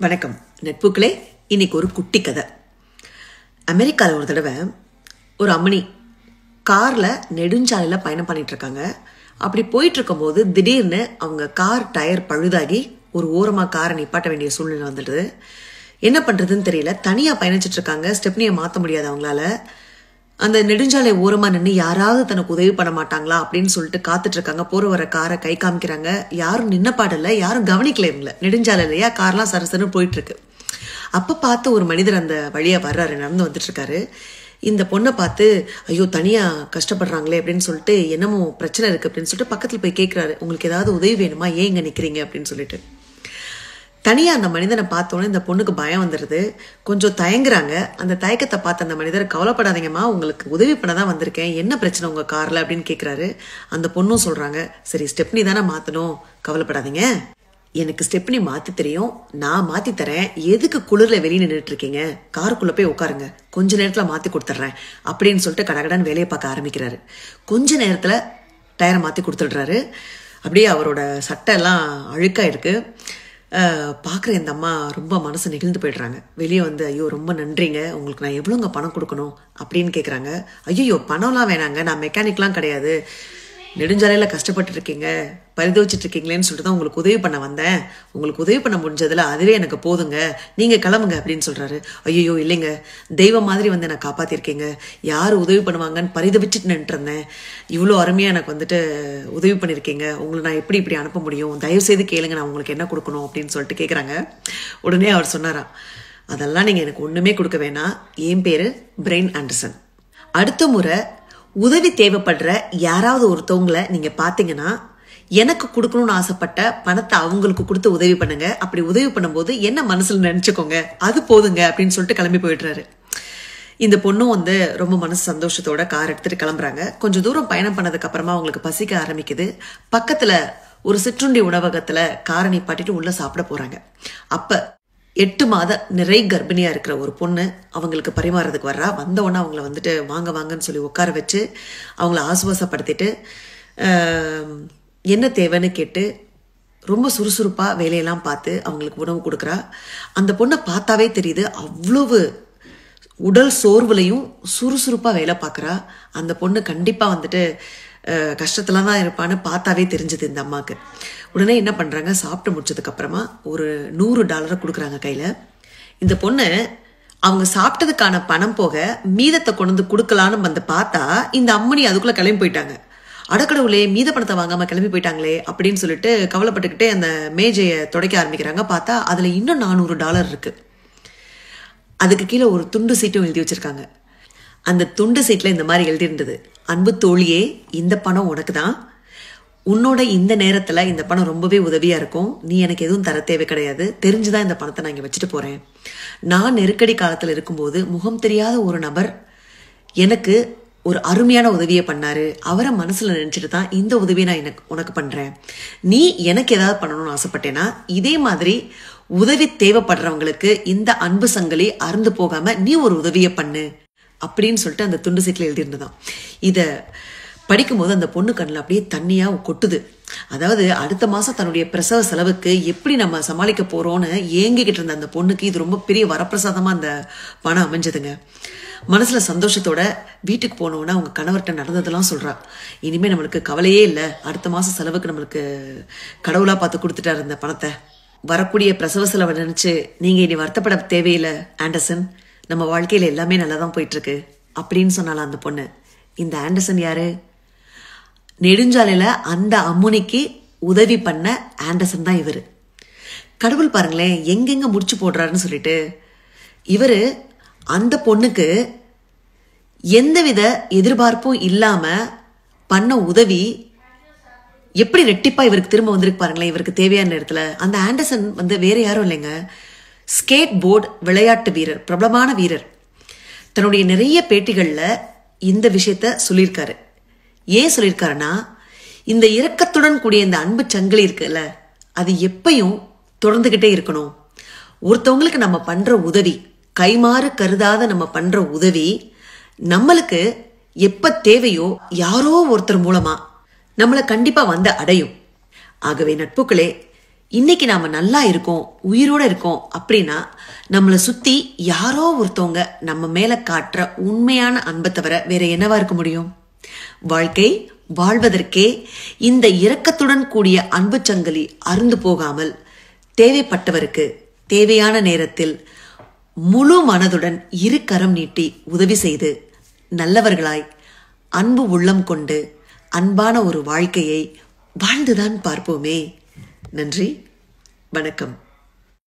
வணக்கம் நட்புகளே. இன்னைக்கு ஒரு குட்டி கதை. அமெரிக்காவில் ஒரு தடவை ஒரு அம்மணி கார்ல நெடுஞ்சாலையில் பயணம் பண்ணிட்டு இருக்காங்க. அப்படி போயிட்டு இருக்கும் போது திடீர்னு அவங்க கார் டயர் பழுதாகி ஒரு ஓரமா காரை நிப்பாட்ட வேண்டிய சூழ்நிலை வந்துடுது. என்ன பண்றதுன்னு தெரியல. தனியா பயணிச்சிட்டு இருக்காங்க. ஸ்டெப்னியை மாற்ற முடியாது அவங்களால. அந்த நெடுஞ்சாலை ஓரமா நின்று யாராவது தனக்கு உதவி பண்ண மாட்டாங்களா அப்படின்னு சொல்லிட்டு காத்துட்டு இருக்காங்க. போற வர காரை கை காமிக்கிறாங்க. யாரும் நின்ன பாடல, யாரும் கவனிக்கல இவங்கள. நெடுஞ்சாலை இல்லையா, கார்லாம் சரசரன்னு போயிட்டு இருக்கு. அப்ப பார்த்து ஒரு மனிதர் அந்த வழியா வர்றாரு, நடந்து வந்துட்டு இருக்காரு. இந்த பொண்ணை பார்த்து ஐயோ தனியா கஷ்டப்படுறாங்களே அப்படின்னு சொல்லிட்டு என்னமோ பிரச்சனை இருக்கு அப்படின்னு சொல்லிட்டு பக்கத்துல போய் கேட்கிறாரு, உங்களுக்கு ஏதாவது உதவி வேணுமா, ஏன் இங்க நிக்கிறீங்க அப்படின்னு சொல்லிட்டு. தனியா அந்த மனிதனை பார்த்தோன்னே இந்த பொண்ணுக்கு பயம் வந்துடுது. கொஞ்சம் தயங்குறாங்க. அந்த தயக்கத்தை பார்த்த அந்த மனிதர், கவலைப்படாதீங்கம்மா, உங்களுக்கு உதவி பண்ண தான் வந்திருக்கேன், என்ன பிரச்சனை உங்க கார்ல அப்படின்னு கேட்கிறாரு. அந்த பொண்ணும் சொல்றாங்க, சரி ஸ்டெப்னி தானே மாத்தணும், கவலைப்படாதீங்க, எனக்கு ஸ்டெப்னி மாத்தி தெரியும், நான் மாத்தி தரேன், எதுக்கு குளிர்ல வெளியே நின்றுட்டு இருக்கீங்க, காருக்குள்ள போய் உட்காருங்க, கொஞ்ச நேரத்துல மாத்தி கொடுத்துட்றேன் அப்படின்னு சொல்லிட்டு கடகடான்னு வேலையை பார்க்க ஆரம்பிக்கிறாரு. கொஞ்ச நேரத்துல டயரை மாத்தி கொடுத்துடுறாரு. அப்படியே அவரோட சட்டை எல்லாம் அழுக்கா இருக்கு. பார்க்குற இந்த அம்மா ரொம்ப மனசு நெகிழ்ந்து போயிடுறாங்க. வெளியே வந்து ஐயோ ரொம்ப நன்றிங்க, உங்களுக்கு நான் எவ்வளோங்க பணம் கொடுக்கணும் அப்படின்னு கேட்குறாங்க. ஐயோ பணம்லாம் வேணாங்க, நான் மெக்கானிக்லாம் கிடையாது, நெடுஞ்சாலையில் கஷ்டப்பட்டு இருக்கீங்க, பரிதவிச்சிட்டு இருக்கீங்களேன்னு சொல்லிட்டு தான் உங்களுக்கு உதவி பண்ண வந்தேன், உங்களுக்கு உதவி பண்ண முடிஞ்சதில் அதுவே எனக்கு போதுங்க, நீங்கள் கிளம்புங்க அப்படின்னு சொல்கிறாரு. ஐயோ இல்லைங்க, தெய்வம் மாதிரி வந்து என்னை காப்பாற்றிருக்கீங்க, யார் உதவி பண்ணுவாங்கன்னு பரிதவிச்சுட்டு நின்றுருந்தேன், இவ்வளோ அருமையாக எனக்கு வந்துட்டு உதவி பண்ணியிருக்கீங்க, உங்களை நான் எப்படி இப்படி அனுப்ப முடியும், தயவு செய்து கேளுங்க, நான் உங்களுக்கு என்ன கொடுக்கணும் அப்படின்னு சொல்லிட்டு கேட்குறாங்க. உடனே அவர் சொன்னாராம், அதெல்லாம் நீங்கள் எனக்கு ஒன்றுமே கொடுக்க வேணாம், என் பேர் பிரெயின் ஆண்டர்சன், அடுத்த முறை உதவி தேவைப்படுற யாராவது ஒருத்தவங்களை நீங்க பாத்தீங்கன்னா எனக்கு கொடுக்கணும்னு ஆசைப்பட்ட பணத்தை அவங்களுக்கு கொடுத்து உதவி பண்ணுங்க, அப்படி உதவி பண்ணும்போது என்ன மனசுல நினைச்சுக்கோங்க, அது போதுங்க அப்படின்னு சொல்லிட்டு கிளம்பி போயிடுறாரு. இந்த பொண்ணும் வந்து ரொம்ப மனசு சந்தோஷத்தோட கார் எடுத்துட்டு கிளம்புறாங்க. கொஞ்சம் தூரம் பயணம் பண்ணதுக்கு அப்புறமா அவங்களுக்கு பசிக்க ஆரம்பிக்குது. பக்கத்துல ஒரு சிற்றுண்டி உணவகத்துல காரை நிப்பாட்டிட்டு உள்ள சாப்பிட போறாங்க. அப்ப 8 மாத நிறை கர்ப்பிணியா இருக்கிற ஒரு பொண்ணு அவங்களுக்கு பரிமாறதுக்கு வர்றா. வந்த உடனே அவங்கள வந்துட்டு வாங்க வாங்கன்னு சொல்லி உட்கார வச்சு அவங்கள ஆசுவாசப்படுத்திட்டு என்ன தேவைன்னு கேட்டு ரொம்ப சுறுசுறுப்பா வேலையெல்லாம் பார்த்து அவங்களுக்கு உணவு கொடுக்குறா. அந்த பொண்ணை பார்த்தாவே தெரியுது அவ்வளவு உடல் சோர்வுலையும் சுறுசுறுப்பா வேலை பார்க்குறா. அந்த பொண்ணு கண்டிப்பா வந்துட்டு கஷ்டத்துல தான் இருப்பான்னு பார்த்தாவே தெரிஞ்சது இந்த அம்மாவுக்கு. உடனே என்ன பண்றாங்க, சாப்பிட்டு முடிச்சதுக்கு அப்புறமா ஒரு $100 கொடுக்குறாங்க கையில. இந்த பொண்ணு அவங்க சாப்பிட்டதுக்கான பணம் போக மீதத்தை கொண்டு வந்து கொடுக்கலான்னு வந்து பார்த்தா இந்த அம்மணி அதுக்குள்ள கிளம்பி போயிட்டாங்க. அடக்கடவுளே, மீத பணத்தை வாங்காம கிளம்பி போயிட்டாங்களே அப்படின்னு சொல்லிட்டு கவலைப்பட்டுக்கிட்டே அந்த மேஜையை துடைக்க ஆரம்பிக்கிறாங்க. பார்த்தா அதுல இன்னும் $400 இருக்கு. அதுக்கு கீழே ஒரு துண்டு சீட்டும் எழுதி வச்சிருக்காங்க. அந்த துண்டு சீட்ல இந்த மாதிரி எழுதியிருந்தது, அன்பு தோழியே, இந்த பணம் உனக்கு தான், உன்னோட இந்த நேரத்துல இந்த பணம் ரொம்பவே உதவியா இருக்கும், நீ எனக்கு எதுவும் தர தேவை கிடையாது, தெரிஞ்சுதான் இந்த பணத்தை நான் இங்க வச்சுட்டு போறேன், நான் நெருக்கடி காலத்துல இருக்கும்போது முகம் தெரியாத ஒரு நபர் எனக்கு ஒரு அருமையான உதவியை பண்ணாரு, அவரை மனசுல நினைச்சிட்டு தான் இந்த உதவியை நான் உனக்கு பண்றேன், நீ எனக்கு ஏதாவது பண்ணணும்னு ஆசைப்பட்டேன்னா இதே மாதிரி உதவி தேவைப்படுறவங்களுக்கு இந்த அன்பு சங்கிலி அறுந்து போகாம நீ ஒரு உதவியை பண்ணு அப்படின்னு சொல்லிட்டு அந்த துண்டு சீட்டில் எழுதியிருந்ததான். இதை படிக்கும்போது அந்த பொண்ணு கண்ணில் அப்படியே தண்ணியா கொட்டுது. அதாவது அடுத்த மாசம் தன்னுடைய பிரசவ செலவுக்கு எப்படி நம்ம சமாளிக்க போறோம்னு ஏங்கிக்கிட்டு இருந்த அந்த பொண்ணுக்கு இது ரொம்ப பெரிய வரப்பிரசாதமா அந்த பணம் அமைஞ்சதுங்க. மனசுல சந்தோஷத்தோட வீட்டுக்கு போனோன்னா அவங்க கணவர்கிட்ட நடந்ததெல்லாம் சொல்றா. இனிமே நம்மளுக்கு கவலையே இல்லை, அடுத்த மாசம் செலவுக்கு நம்மளுக்கு கடவுளா பார்த்து கொடுத்துட்டாரு இந்த பணத்தை, வரக்கூடிய பிரசவ செலவை நினைச்சு நீங்க இனி வருத்தப்பட தேவையில்லை ஆண்டர்சன், நம்ம வாழ்க்கையில எல்லாமே நல்லாதான் போயிட்டு இருக்கு அப்படின்னு சொன்னால அந்த பொண்ணு. இந்த ஆண்டர்சன் யாரு? நெடுஞ்சாலையில அந்த அம்முனிக்கு உதவி பண்ண ஆண்டர்சன் தான் இவரு. கடவுள் பாருங்களேன் எங்கெங்க முடிச்சு போடுறாருன்னு சொல்லிட்டு. இவரு அந்த பொண்ணுக்கு எந்தவித எதிர்பார்ப்பும் இல்லாம பண்ண உதவி எப்படி ரெட்டிப்பா இவருக்கு திரும்ப வந்திருக்கு பாருங்களேன். இவருக்கு தேவையான நேரத்துல அந்த ஆண்டர்சன் வந்து வேற யாரும் இல்லைங்க, ஸ்கேட் போர்டு விளையாட்டு வீரர், பிரபலமான வீரர். தன்னுடைய நிறைய பேட்டிகள்ல இந்த விஷயத்த சொல்லியிருக்காரு. ஏன் சொல்லியிருக்காருன்னா, இந்த இரக்கத்துடன் கூடிய இந்த அன்பு சங்கிலி இருக்குல்ல, அது எப்பயும் தொடர்ந்துகிட்டே இருக்கணும். ஒருத்தவங்களுக்கு நம்ம பண்ற உதவி, கைமாறு கருதாத நம்ம பண்ற உதவி நம்மளுக்கு எப்ப தேவையோ யாரோ ஒருத்தர் மூலமா நம்மளை கண்டிப்பா வந்து அடையும். ஆகவே நட்புகளே, இன்னைக்கு நாம நல்லா இருக்கோம், உயிரோட இருக்கோம் அப்படின்னா நம்மளை சுத்தி யாரோ ஒருத்தவங்க நம்ம மேல காட்டுற உண்மையான அன்பை தவிர வேற என்னவா இருக்க முடியும்? வாழ்க்கை வாழ்வதற்கே இந்த இரக்கத்துடன் கூடிய அன்பு சங்கிலி அருந்து போகாமல் தேவைப்பட்டவருக்கு தேவையான நேரத்தில் முழு மனதுடன் இரு கரம் நீட்டி உதவி செய்து நல்லவர்களாய் அன்பு உள்ளம் கொண்டு அன்பான ஒரு வாழ்க்கையை வாழ்ந்துதான் பார்ப்போமே. நன்றி, வணக்கம்.